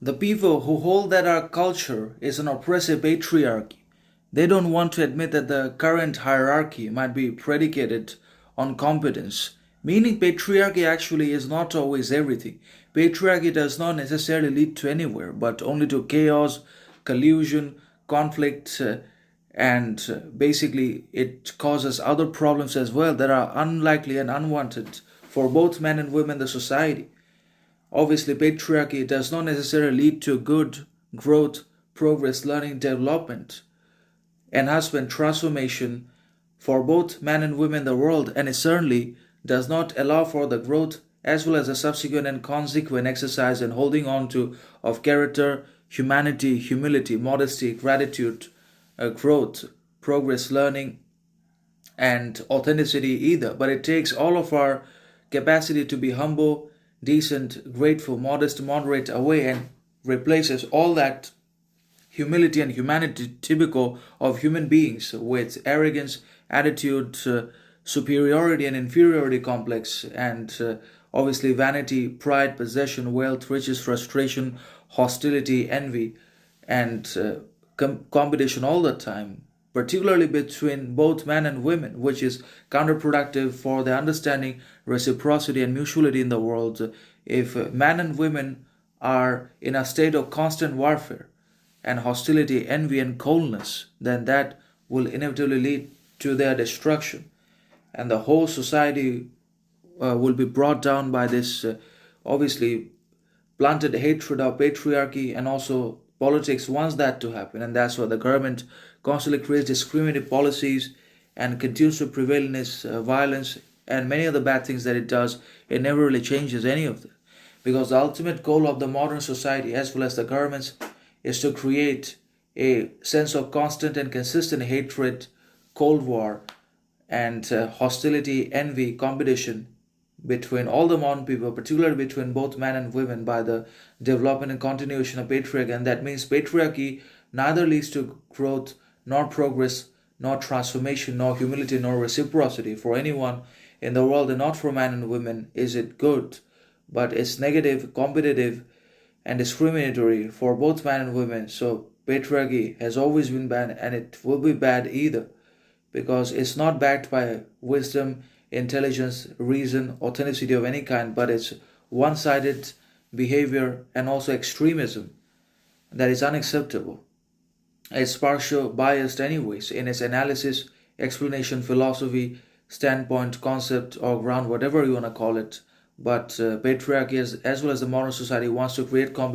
The people who hold that our culture is an oppressive patriarchy, they don't want to admit that the current hierarchy might be predicated on competence, meaning patriarchy actually is not always everything. Patriarchy does not necessarily lead to anywhere, but only to chaos, collusion, conflict, and basically it causes other problems as well that are unlikely and unwanted for both men and women in the society. Obviously, patriarchy does not necessarily lead to good growth, progress, learning, development, enhancement, transformation for both men and women in the world, and it certainly does not allow for the growth as well as the subsequent and consequent exercise and holding on to of character, humanity, humility, modesty, gratitude, growth, progress, learning, and authenticity either. But it takes all of our capacity to be humble, decent, grateful, modest, moderate away and replaces all that humility and humanity typical of human beings with arrogance, attitude, superiority and inferiority complex, and obviously vanity, pride, possession, wealth, riches, frustration, hostility, envy, and competition all the time, particularly between both men and women, which is counterproductive for the understanding, reciprocity, and mutuality in the world. If men and women are in a state of constant warfare and hostility, envy, and coldness, then that will inevitably lead to their destruction. And the whole society will be brought down by this obviously planted hatred of patriarchy, and also politics wants that to happen. And that's why the government constantly creates discriminative policies and continues to prevail in its violence and many of the bad things that it does. It never really changes any of them. Because the ultimate goal of the modern society as well as the governments is to create a sense of constant and consistent hatred, cold war, and hostility, envy, competition between all the modern people, particularly between both men and women, by the development and continuation of patriarchy. And that means patriarchy neither leads to growth, nor progress, nor transformation, nor humility, nor reciprocity for anyone in the world, and not for men and women is it good, but it's negative, competitive, and discriminatory for both men and women. So patriarchy has always been bad, and it will be bad either, because it's not backed by wisdom, intelligence, reason, authenticity of any kind, but it's one-sided behavior and also extremism that is unacceptable. It's partial biased anyways in its analysis, explanation, philosophy, standpoint, concept, or ground, whatever you want to call it. But patriarchy as well as the modern society wants to create competition